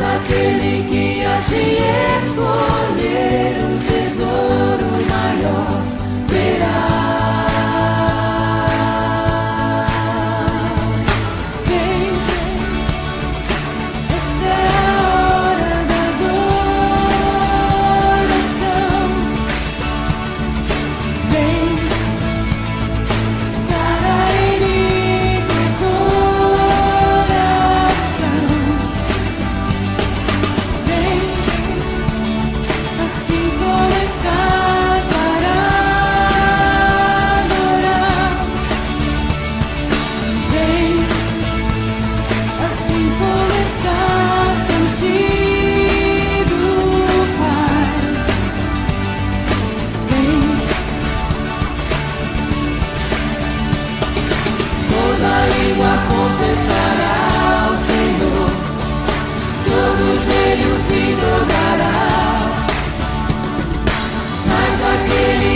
aquele que a ti escolher o tesouro maior terá. Escolher o tesouro maior terá. Aquele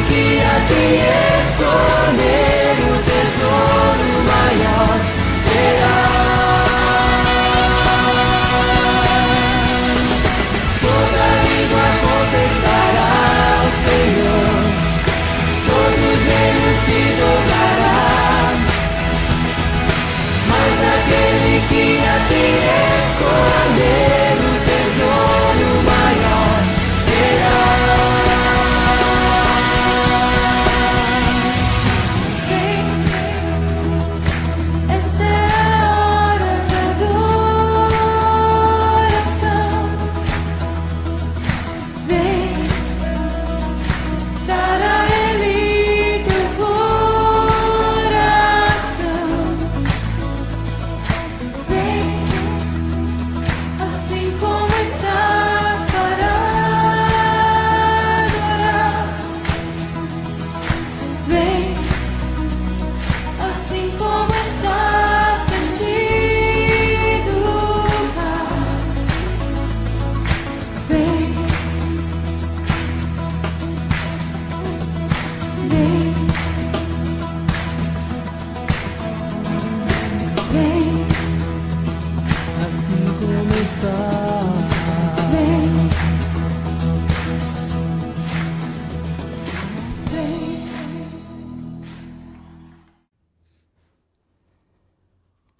que a ti escolher o tesouro maior terá. Toda língua confessará ao Senhor, todo joelho se dobrará. Mas aquele que a ti escolher o tesouro maior terá.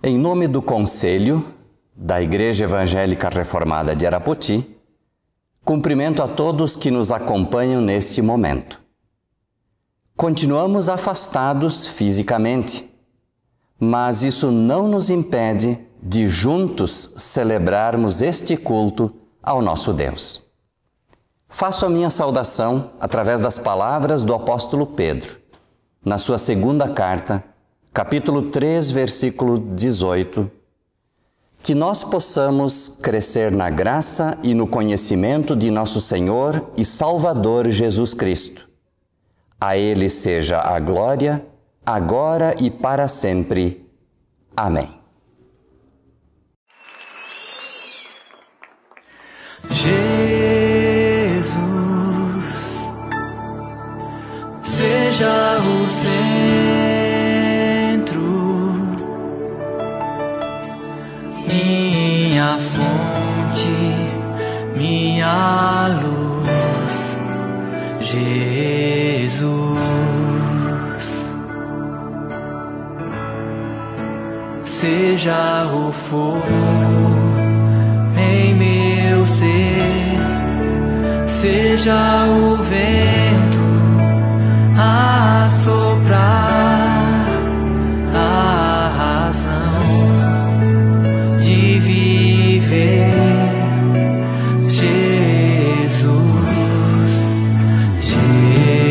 Em nome do Conselho da Igreja Evangélica Reformada de Arapoti, cumprimento a todos que nos acompanham neste momento. Continuamos afastados fisicamente, mas isso não nos impede de juntos celebrarmos este culto ao nosso Deus. Faço a minha saudação através das palavras do apóstolo Pedro, na sua segunda carta, capítulo 3, versículo 18, que nós possamos crescer na graça e no conhecimento de nosso Senhor e Salvador Jesus Cristo. A Ele seja a glória, agora e para sempre. Amém. Jesus, seja o centro, minha fonte, minha luz, Jesus. seja o fogo em meu ser, seja o vento a soprar, a razão de viver. Jesus, Jesus.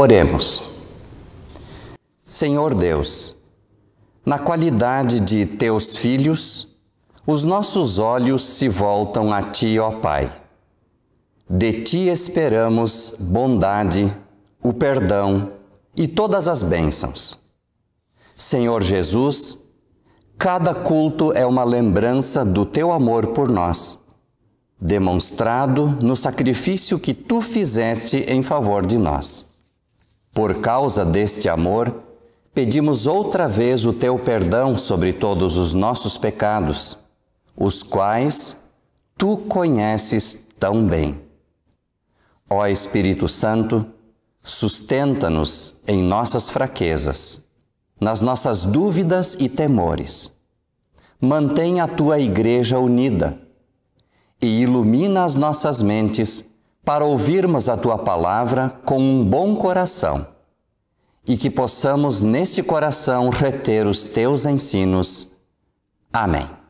Oremos. Senhor Deus, na qualidade de Teus filhos, os nossos olhos se voltam a Ti, ó Pai. De Ti esperamos bondade, o perdão e todas as bênçãos. Senhor Jesus, cada culto é uma lembrança do Teu amor por nós, demonstrado no sacrifício que Tu fizeste em favor de nós. Por causa deste amor, pedimos outra vez o Teu perdão sobre todos os nossos pecados, os quais Tu conheces tão bem. Ó Espírito Santo, sustenta-nos em nossas fraquezas, nas nossas dúvidas e temores. Mantém a Tua Igreja unida e ilumina as nossas mentes para ouvirmos a Tua palavra com um bom coração e que possamos neste coração reter os Teus ensinos. Amém.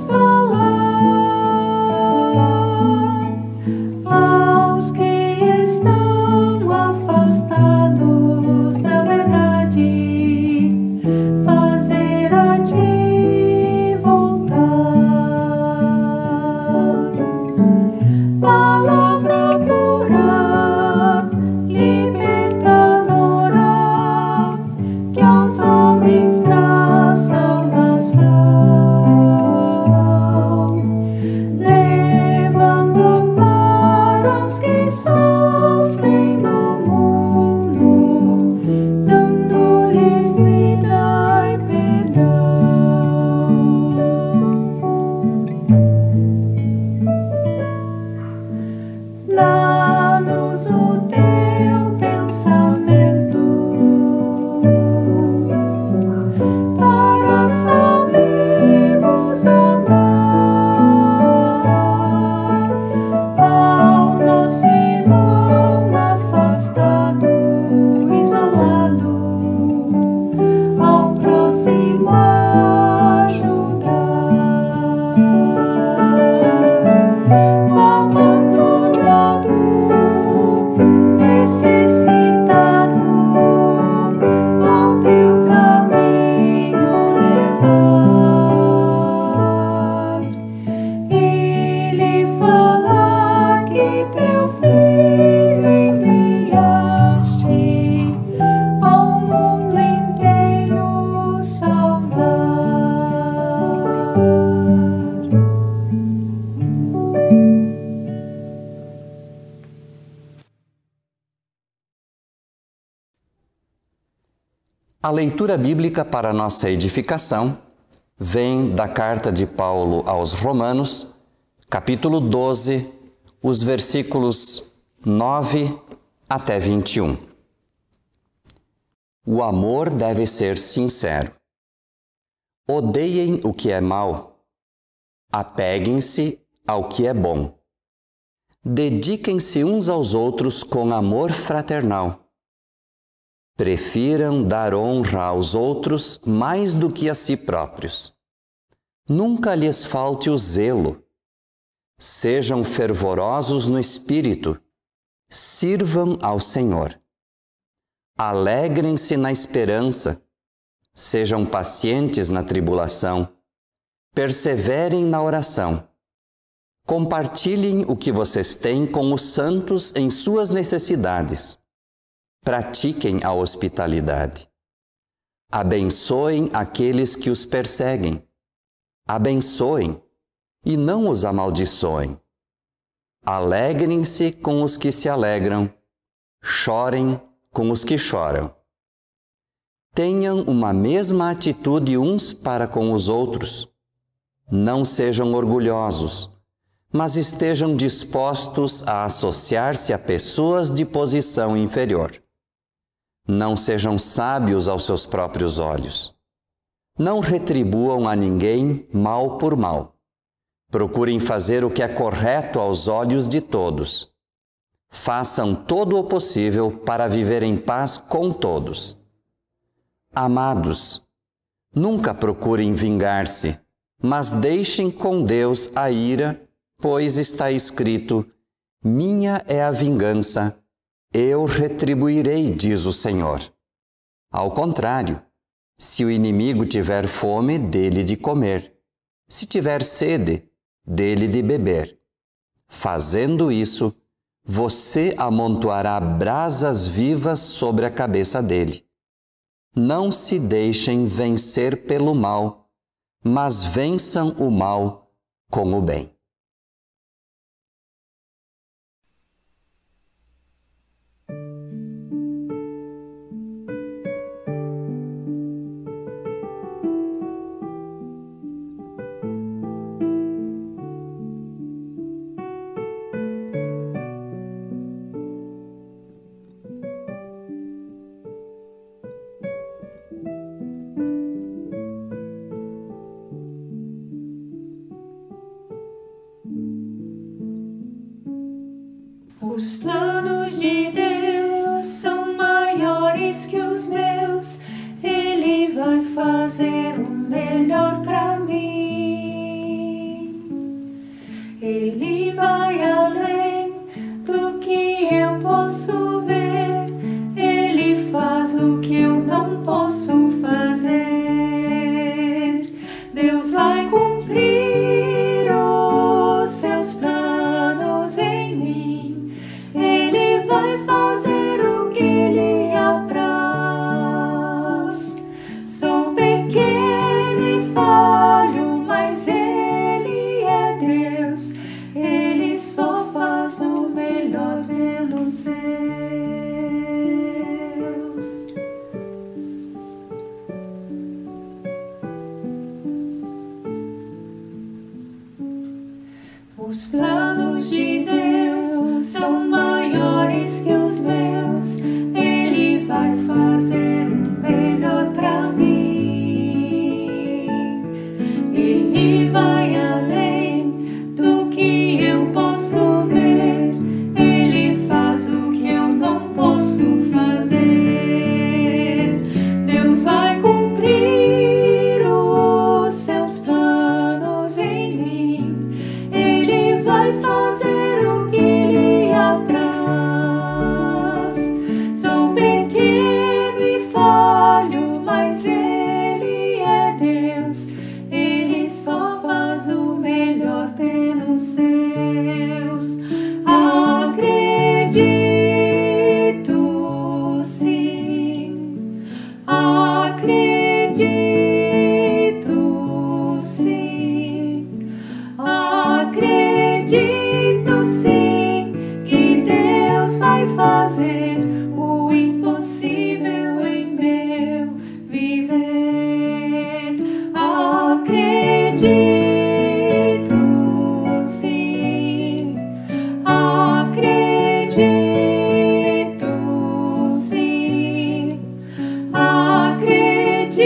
Falar sofrem no mundo, dando-lhes vida e perdão. Dá-nos o teu pensamento para sabermos amar ao nosso irmão afastado, isolado, ao próximo ajudar, abandonado, necessitado, ao teu caminho levar e lhe falar que teu filho enviaste ao mundo inteiro salvar. A leitura bíblica para nossa edificação vem da carta de Paulo aos Romanos, capítulo 12, os versículos 9 até 21. O amor deve ser sincero. Odeiem o que é mal. Apeguem-se ao que é bom. Dediquem-se uns aos outros com amor fraternal. Prefiram dar honra aos outros mais do que a si próprios. Nunca lhes falte o zelo. Sejam fervorosos no espírito. Sirvam ao Senhor. Alegrem-se na esperança. Sejam pacientes na tribulação. Perseverem na oração. Compartilhem o que vocês têm com os santos em suas necessidades. Pratiquem a hospitalidade. Abençoem aqueles que os perseguem. Abençoem e não os amaldiçoem. Alegrem-se com os que se alegram. Chorem com os que choram. Tenham uma mesma atitude uns para com os outros. Não sejam orgulhosos, mas estejam dispostos a associar-se a pessoas de posição inferior. Não sejam sábios aos seus próprios olhos. Não retribuam a ninguém mal por mal. Procurem fazer o que é correto aos olhos de todos. Façam todo o possível para viver em paz com todos. Amados, nunca procurem vingar-se, mas deixem com Deus a ira, pois está escrito: minha é a vingança, eu retribuirei, diz o Senhor. Ao contrário, se o inimigo tiver fome, dê-lhe de comer. Se tiver sede, dê-lhe de beber. Fazendo isso, você amontoará brasas vivas sobre a cabeça dele. Não se deixem vencer pelo mal, mas vençam o mal com o bem. Os planos de Deus são maiores que os meus. Ele vai fazer o melhor para mim. Ele vai além do que eu posso ver. Ele faz o que eu não posso fazer. Deus vai cumprir os seus planos em mim. Ele vai fazer mais que os meus, Ele vai fazer o melhor pra mim. Ele vai além do que eu posso ver, Ele faz o que eu não posso fazer. Deus vai cumprir os seus planos em mim, Ele vai fazer o que lhe apraz. Sou pequeno e falho, mas Ele é Deus, Ele só faz o melhor pelos seus. Acredito sim, acredito sim, acredito sim que Deus vai fazer o impossível em meu viver. Acredito sim, acredito sim, acredito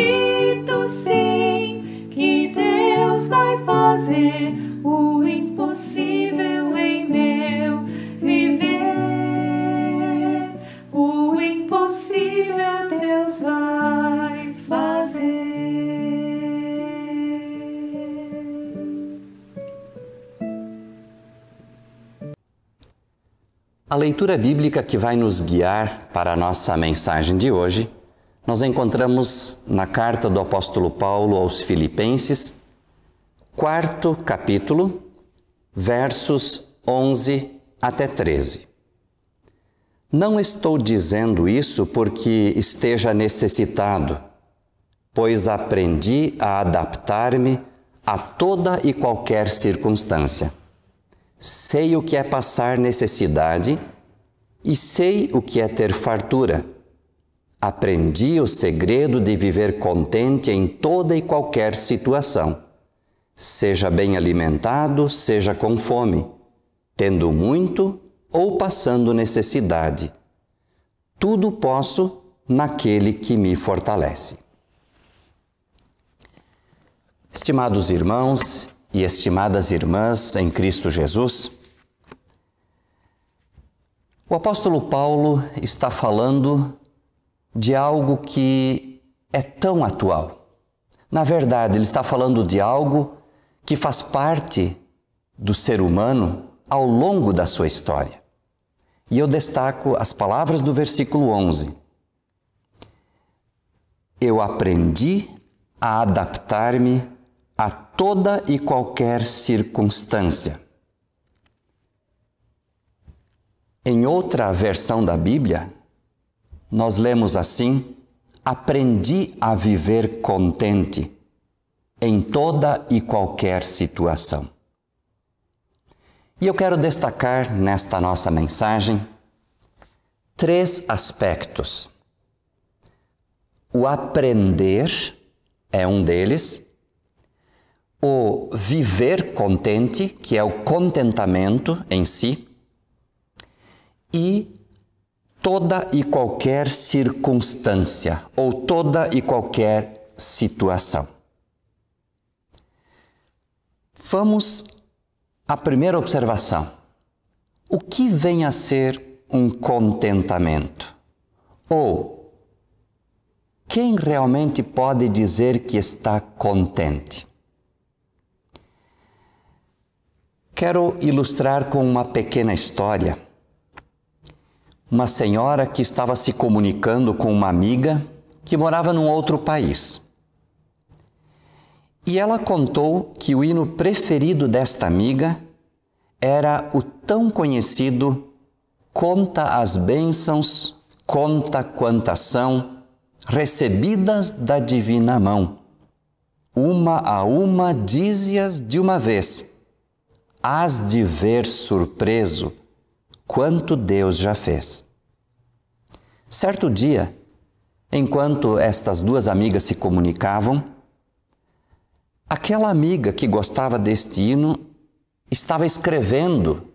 sim que Deus vai fazer o impossível em meu viver. O impossível Deus vai fazer. A leitura bíblica que vai nos guiar para a nossa mensagem de hoje, nós encontramos na carta do apóstolo Paulo aos Filipenses, 4º capítulo, versos 11 até 13. Não estou dizendo isso porque esteja necessitado, pois aprendi a adaptar-me a toda e qualquer circunstância. Sei o que é passar necessidade e sei o que é ter fartura. Aprendi o segredo de viver contente em toda e qualquer situação, seja bem alimentado, seja com fome, tendo muito ou passando necessidade. Tudo posso naquele que me fortalece. Estimados irmãos e estimadas irmãs em Cristo Jesus, o apóstolo Paulo está falando de algo que é tão atual. Na verdade, ele está falando de algo que faz parte do ser humano ao longo da sua história. E eu destaco as palavras do versículo 11. Eu aprendi a adaptar-me a toda e qualquer circunstância. Em outra versão da Bíblia, nós lemos assim: aprendi a viver contente em toda e qualquer situação. E eu quero destacar nesta nossa mensagem 3 aspectos. O aprender é um deles, o viver contente, que é o contentamento em si, e toda e qualquer circunstância ou toda e qualquer situação. Vamos à primeira observação. O que vem a ser um contentamento? Ou quem realmente pode dizer que está contente? Quero ilustrar com uma pequena história. Uma senhora que estava se comunicando com uma amiga que morava num outro país. E ela contou que o hino preferido desta amiga era o tão conhecido Conta as bênçãos, conta quantas são, recebidas da divina mão. Uma a uma dize-as de uma vez, hás de ver surpreso quanto Deus já fez. Certo dia, enquanto estas 2 amigas se comunicavam, aquela amiga que gostava deste hino estava escrevendo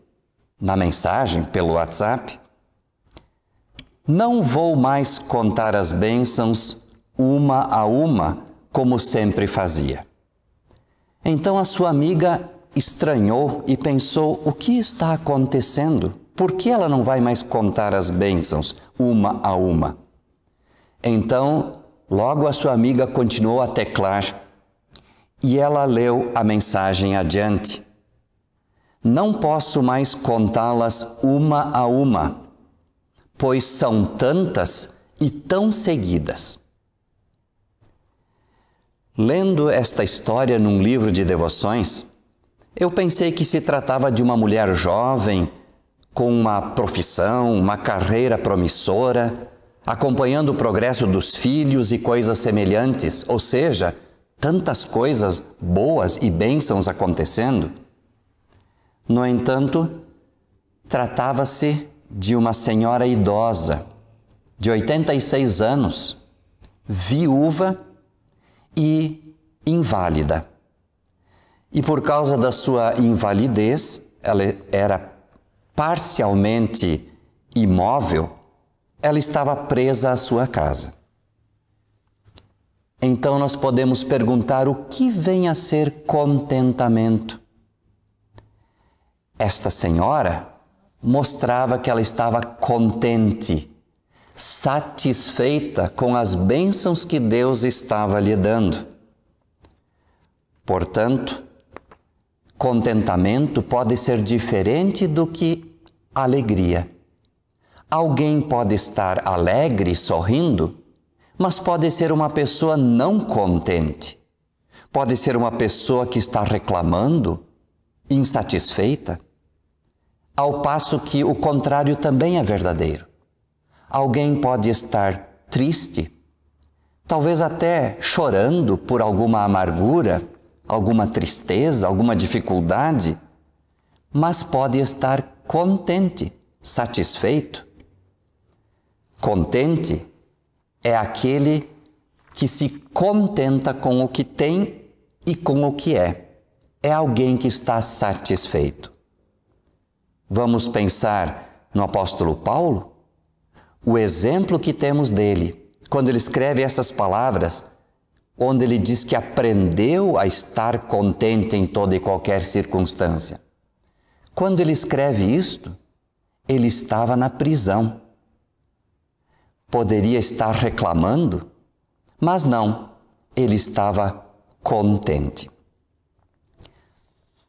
na mensagem pelo WhatsApp Não vou mais contar as bênçãos uma a uma, como sempre fazia. Então a sua amiga estranhou e pensou: o que está acontecendo? Por que ela não vai mais contar as bênçãos uma a uma? Então, logo a sua amiga continuou a teclar e ela leu a mensagem adiante. Não posso mais contá-las uma a uma, pois são tantas e tão seguidas. Lendo esta história num livro de devoções, eu pensei que se tratava de uma mulher jovem, com uma profissão, uma carreira promissora, acompanhando o progresso dos filhos e coisas semelhantes, ou seja, tantas coisas boas e bênçãos acontecendo. No entanto, tratava-se de uma senhora idosa, de 86 anos, viúva e inválida. E por causa da sua invalidez, ela era parcialmente imóvel, ela estava presa à sua casa. Então nós podemos perguntar: o que vem a ser contentamento? Esta senhora mostrava que ela estava contente, satisfeita com as bênçãos que Deus estava lhe dando. Portanto, contentamento pode ser diferente do que alegria. Alguém pode estar alegre, sorrindo, mas pode ser uma pessoa não contente. Pode ser uma pessoa que está reclamando, insatisfeita. Ao passo que o contrário também é verdadeiro. Alguém pode estar triste, talvez até chorando por alguma amargura, alguma tristeza, alguma dificuldade, mas pode estar contente, satisfeito. Contente é aquele que se contenta com o que tem e com o que é. É alguém que está satisfeito. Vamos pensar no apóstolo Paulo? O exemplo que temos dele, quando ele escreve essas palavras, onde ele diz que aprendeu a estar contente em toda e qualquer circunstância. Quando ele escreve isto, ele estava na prisão. Poderia estar reclamando, mas não, ele estava contente.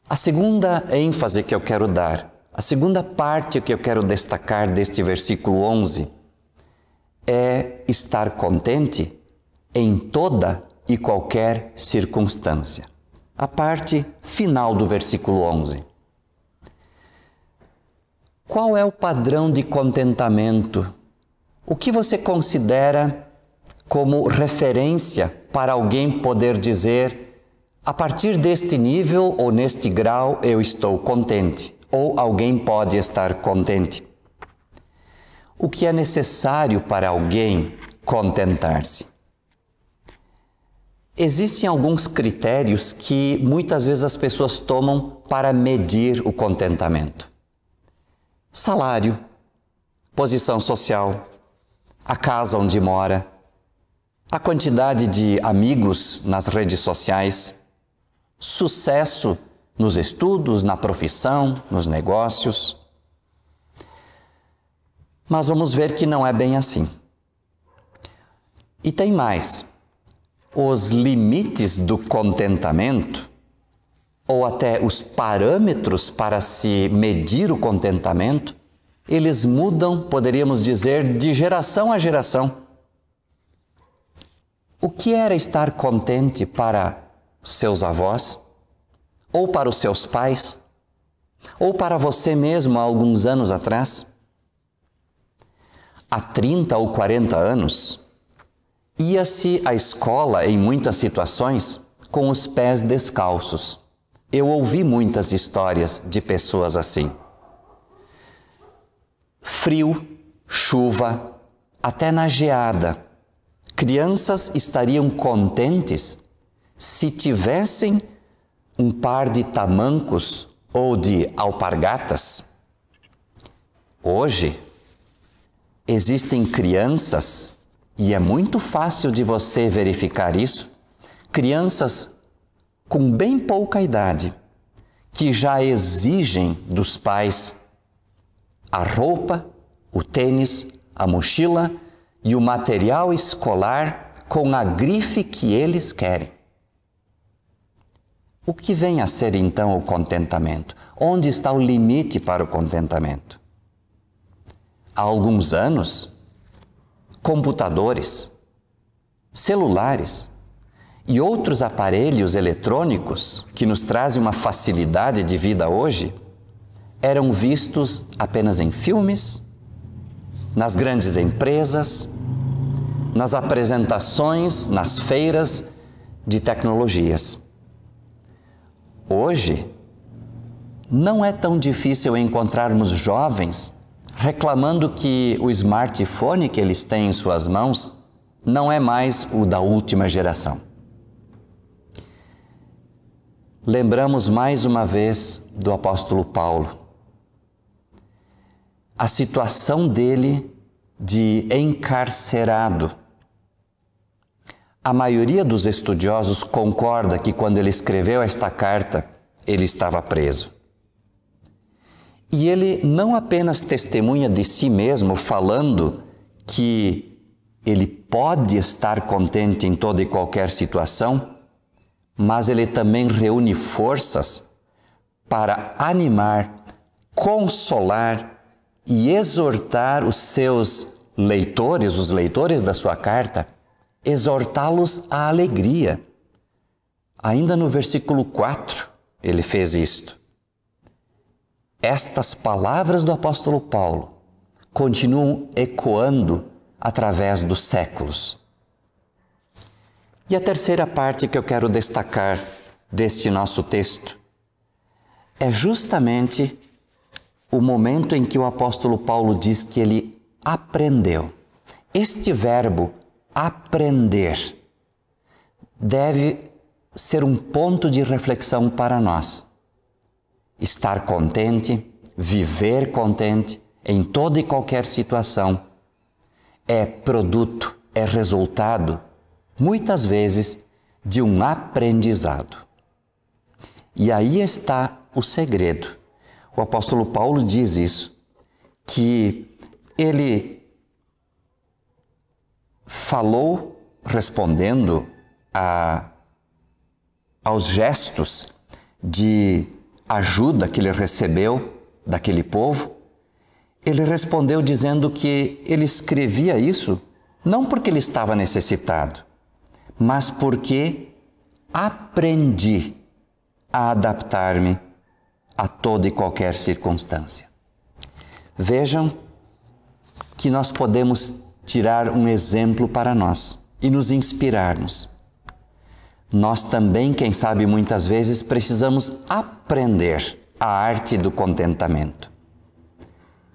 A segunda ênfase que eu quero dar, a segunda parte que eu quero destacar deste versículo 11, é estar contente em toda e qualquer circunstância. A parte final do versículo 11. Qual é o padrão de contentamento? O que você considera como referência para alguém poder dizer: a partir deste nível ou neste grau eu estou contente? Ou alguém pode estar contente? O que é necessário para alguém contentar-se? Existem alguns critérios que muitas vezes as pessoas tomam para medir o contentamento. Salário, posição social, a casa onde mora, a quantidade de amigos nas redes sociais, sucesso nos estudos, na profissão, nos negócios. Mas vamos ver que não é bem assim. E tem mais. Os limites do contentamento, ou até os parâmetros para se medir o contentamento, eles mudam, poderíamos dizer, de geração a geração. O que era estar contente para seus avós? Ou para os seus pais? Ou para você mesmo há alguns anos atrás? Há 30 ou 40 anos, ia-se à escola em muitas situações com os pés descalços. Eu ouvi muitas histórias de pessoas assim. Frio, chuva, até na geada. Crianças estariam contentes se tivessem um par de tamancos ou de alpargatas. Hoje, Existem crianças, e é muito fácil de você verificar isso, crianças com bem pouca idade, que já exigem dos pais a roupa, o tênis, a mochila e o material escolar com a grife que eles querem. O que vem a ser então o contentamento? Onde está o limite para o contentamento? Há alguns anos, computadores, celulares e outros aparelhos eletrônicos que nos trazem uma facilidade de vida hoje eram vistos apenas em filmes, nas grandes empresas, nas apresentações, nas feiras de tecnologias. Hoje, não é tão difícil encontrarmos jovens reclamando que o smartphone que eles têm em suas mãos não é mais o da última geração. Lembramos mais uma vez do apóstolo Paulo. A situação dele de encarcerado. A maioria dos estudiosos concorda que quando ele escreveu esta carta, ele estava preso. E ele não apenas testemunha de si mesmo, falando que ele pode estar contente em toda e qualquer situação, mas ele também reúne forças para animar, consolar e exortar os seus leitores, os leitores da sua carta, exortá-los à alegria. Ainda no versículo 4, ele fez isto. Estas palavras do apóstolo Paulo continuam ecoando através dos séculos. E a terceira parte que eu quero destacar deste nosso texto é justamente o momento em que o apóstolo Paulo diz que ele aprendeu. Este verbo, aprender, deve ser um ponto de reflexão para nós. Estar contente, viver contente em toda e qualquer situação é produto, é resultado, muitas vezes, de um aprendizado. E aí está o segredo. O apóstolo Paulo diz isso, que ele falou respondendo aos gestos de ajuda que ele recebeu daquele povo. Ele respondeu dizendo que ele escrevia isso não porque ele estava necessitado, mas porque aprendi a adaptar-me a toda e qualquer circunstância. Vejam que nós podemos tirar um exemplo para nós e nos inspirarmos. Nós também, quem sabe, muitas vezes precisamos aprender a arte do contentamento.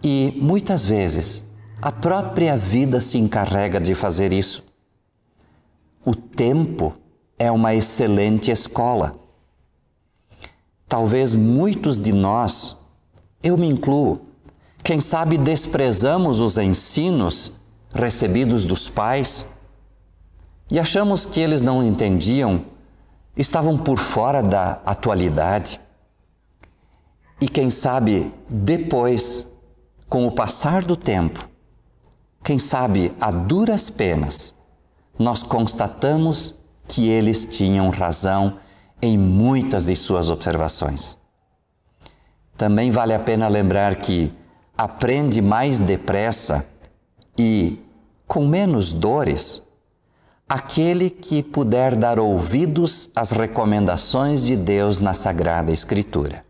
E muitas vezes a própria vida se encarrega de fazer isso. O tempo é uma excelente escola. Talvez muitos de nós, eu me incluo, quem sabe desprezamos os ensinos recebidos dos pais e achamos que eles não entendiam, estavam por fora da atualidade. E quem sabe depois, com o passar do tempo, quem sabe a duras penas, nós constatamos que eles tinham razão em muitas de suas observações. Também vale a pena lembrar que aprende mais depressa e com menos dores aquele que puder dar ouvidos às recomendações de Deus na Sagrada Escritura,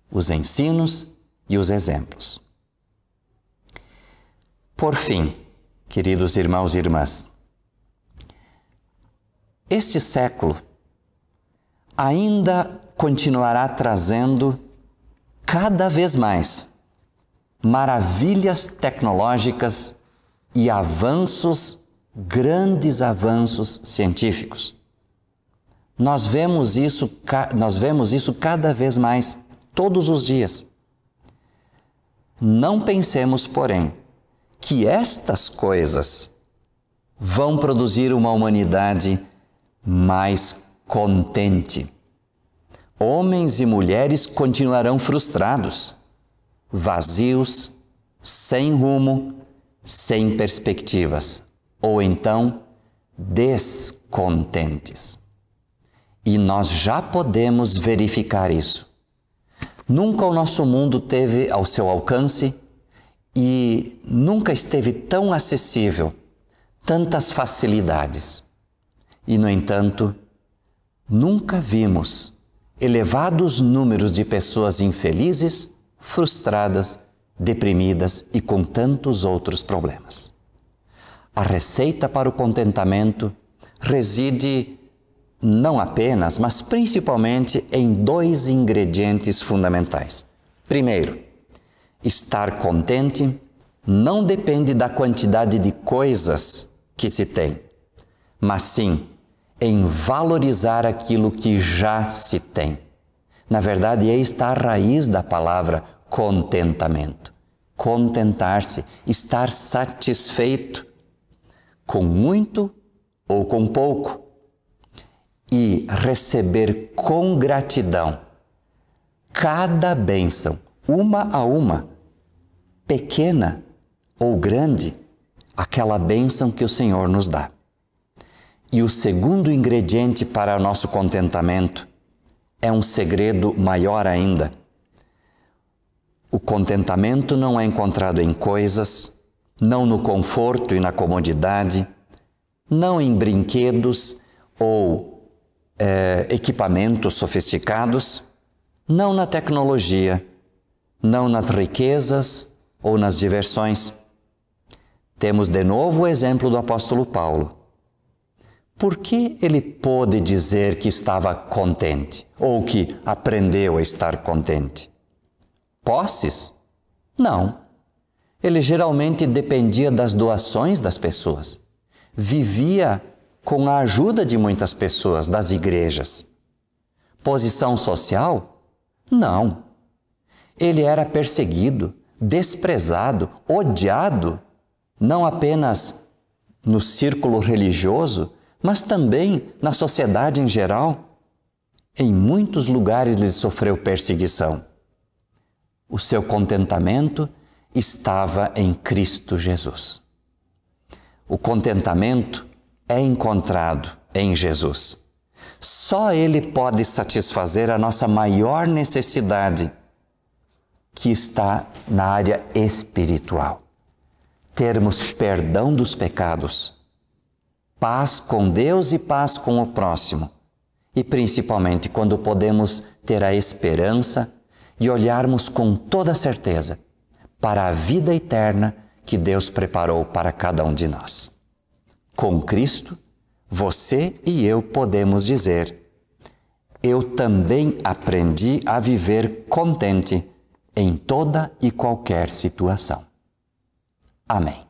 os ensinos e os exemplos. Por fim, queridos irmãos e irmãs, este século ainda continuará trazendo cada vez mais maravilhas tecnológicas e grandes avanços científicos. Nós vemos isso cada vez mais, todos os dias. Não pensemos, porém, que estas coisas vão produzir uma humanidade mais contente. Homens e mulheres continuarão frustrados, vazios, sem rumo, sem perspectivas, ou então descontentes. E nós já podemos verificar isso. Nunca o nosso mundo teve ao seu alcance e nunca esteve tão acessível, tantas facilidades. E, no entanto, nunca vimos elevados números de pessoas infelizes, frustradas, deprimidas e com tantos outros problemas. A receita para o contentamento reside não apenas, mas principalmente em 2 ingredientes fundamentais. Primeiro, estar contente não depende da quantidade de coisas que se tem, mas sim em valorizar aquilo que já se tem. Na verdade, aí está a raiz da palavra contentamento. Contentar-se, estar satisfeito com muito ou com pouco e receber com gratidão cada bênção, uma a uma, pequena ou grande, aquela bênção que o Senhor nos dá. E o segundo ingrediente para nosso contentamento é um segredo maior ainda. O contentamento não é encontrado em coisas, não no conforto e na comodidade, não em brinquedos ou equipamentos sofisticados, não na tecnologia, não nas riquezas ou nas diversões. Temos de novo o exemplo do apóstolo Paulo. Por que ele pôde dizer que estava contente ou que aprendeu a estar contente? Posses? Não. Ele geralmente dependia das doações das pessoas. Vivia com a ajuda de muitas pessoas, das igrejas. Posição social? Não. Ele era perseguido, desprezado, odiado, não apenas no círculo religioso, mas também na sociedade em geral. Em muitos lugares ele sofreu perseguição. O seu contentamento estava em Cristo Jesus. O contentamento é encontrado em Jesus. Só Ele pode satisfazer a nossa maior necessidade, que está na área espiritual. Termos perdão dos pecados, paz com Deus e paz com o próximo. E principalmente quando podemos ter a esperança e olharmos com toda certeza para a vida eterna que Deus preparou para cada um de nós. Com Cristo, você e eu podemos dizer: eu também aprendi a viver contente em toda e qualquer situação. Amém.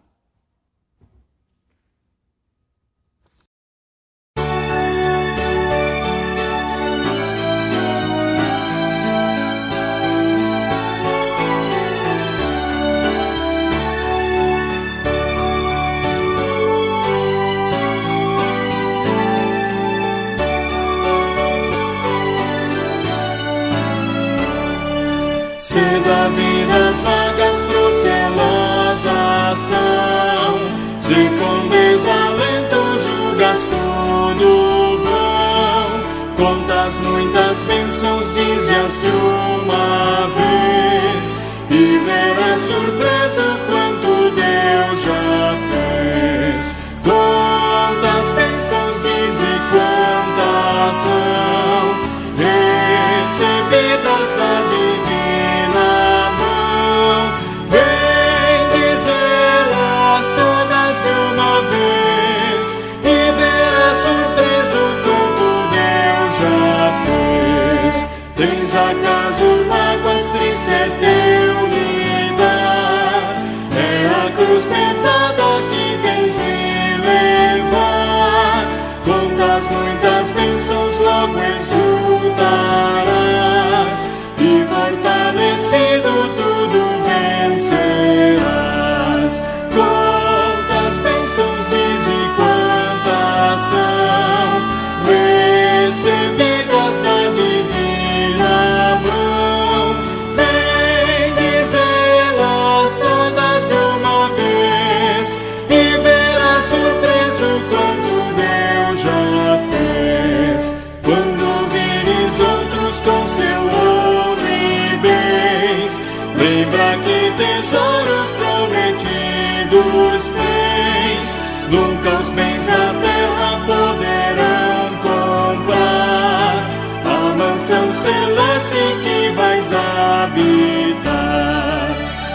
Se da vida as vagas procelosas são, se com desalento julgas tudo vão, contas muitas bênçãos, dize-as de uma vez, e verás surpreso quanto Deus já fez. Quantas bênçãos diz e quantas são recebidas da divina mão, vem dizê-las todas de uma vez, e verás surpreso quanto Deus já fez. Teus bens a terra poderão comprar, a mansão celeste que vais habitar.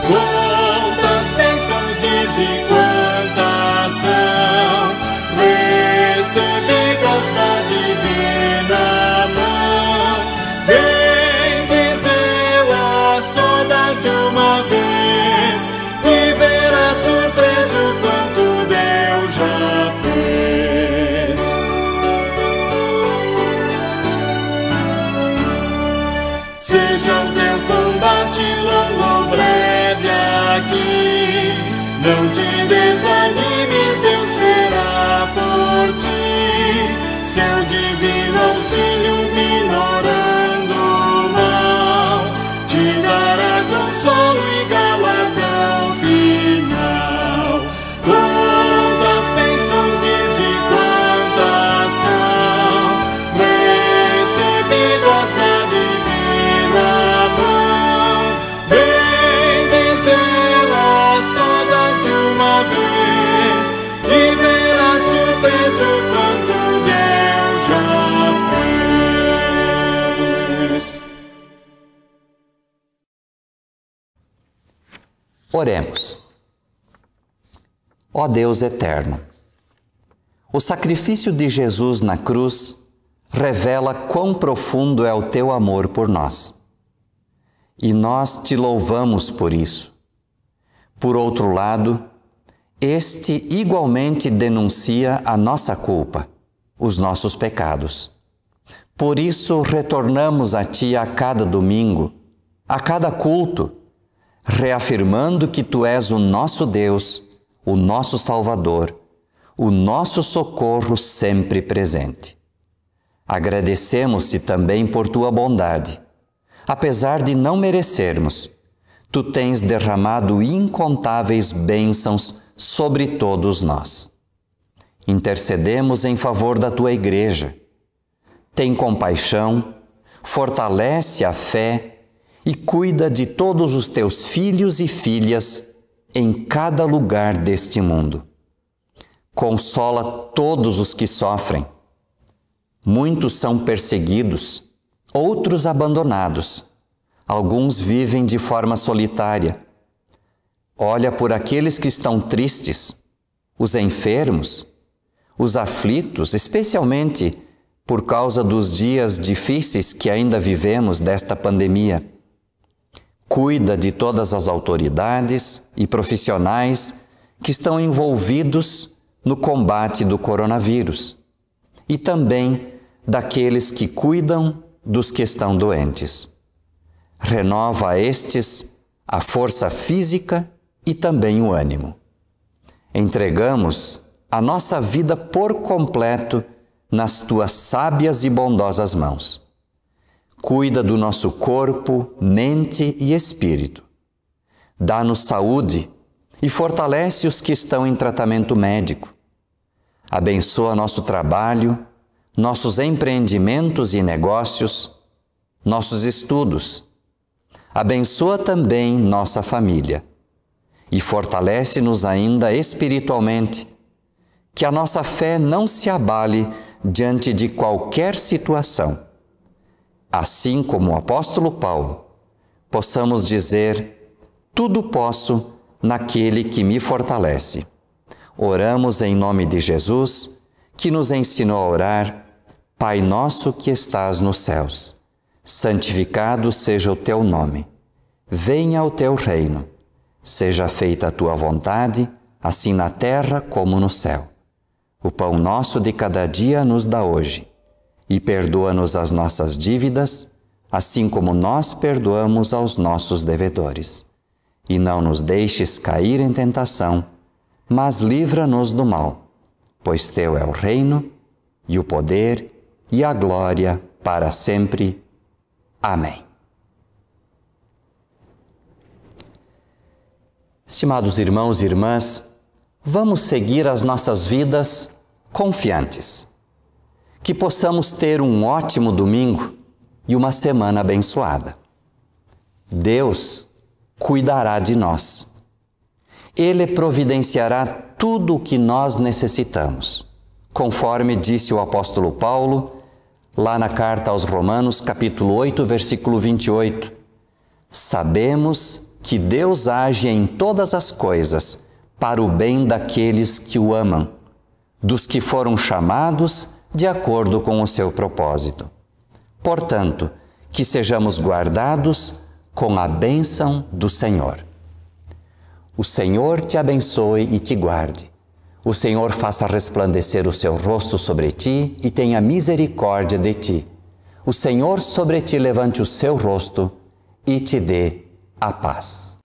Quantas bênçãos diz e quantas são recebidas da divina mão. Vem dizê-las todas de uma vez e verás surpreso quanto Deus já fez. Seja o teu combate longo ou breve aqui, não te desanimes, Deus será por ti. Seu divino auxílio minorando o mal, te dará consolo e galardão final. Quantas bênçãos diz e quantas são recebidas da divina mão. Vem dizê-las todas de uma vez e verás surpreso quanto Deus já fez. Oremos. Ó Deus eterno, o sacrifício de Jesus na cruz revela quão profundo é o teu amor por nós. E nós te louvamos por isso. Por outro lado, este igualmente denuncia a nossa culpa, os nossos pecados. Por isso retornamos a ti a cada domingo, a cada culto, reafirmando que tu és o nosso Deus, o nosso Salvador, o nosso socorro sempre presente. Agradecemos-te também por tua bondade. Apesar de não merecermos, tu tens derramado incontáveis bênçãos sobre todos nós. Intercedemos em favor da tua igreja. Tem compaixão, fortalece a fé e cuida de todos os teus filhos e filhas em cada lugar deste mundo. Consola todos os que sofrem. Muitos são perseguidos, outros abandonados. Alguns vivem de forma solitária. Olha por aqueles que estão tristes, os enfermos, os aflitos, especialmente por causa dos dias difíceis que ainda vivemos desta pandemia. Cuida de todas as autoridades e profissionais que estão envolvidos no combate do coronavírus e também daqueles que cuidam dos que estão doentes. Renova a estes a força física e também o ânimo. Entregamos a nossa vida por completo nas tuas sábias e bondosas mãos. Cuida do nosso corpo, mente e espírito. Dá-nos saúde e fortalece os que estão em tratamento médico. Abençoa nosso trabalho, nossos empreendimentos e negócios, nossos estudos. Abençoa também nossa família e fortalece-nos ainda espiritualmente, que a nossa fé não se abale diante de qualquer situação. Assim como o apóstolo Paulo, possamos dizer: tudo posso naquele que me fortalece. Oramos em nome de Jesus, que nos ensinou a orar: Pai nosso que estás nos céus, santificado seja o teu nome. Venha o teu reino. Seja feita a tua vontade, assim na terra como no céu. O pão nosso de cada dia nos dá hoje. E perdoa-nos as nossas dívidas, assim como nós perdoamos aos nossos devedores. E não nos deixes cair em tentação, mas livra-nos do mal, pois teu é o reino, e o poder, e a glória para sempre. Amém. Estimados irmãos e irmãs, vamos seguir as nossas vidas confiantes. Que possamos ter um ótimo domingo e uma semana abençoada. Deus cuidará de nós. Ele providenciará tudo o que nós necessitamos, conforme disse o apóstolo Paulo, lá na carta aos Romanos, capítulo 8, versículo 28. Sabemos que Deus age em todas as coisas para o bem daqueles que o amam, dos que foram chamados de acordo com o seu propósito. Portanto, que sejamos guardados com a bênção do Senhor. O Senhor te abençoe e te guarde. O Senhor faça resplandecer o seu rosto sobre ti e tenha misericórdia de ti. O Senhor sobre ti levante o seu rosto e te dê a paz.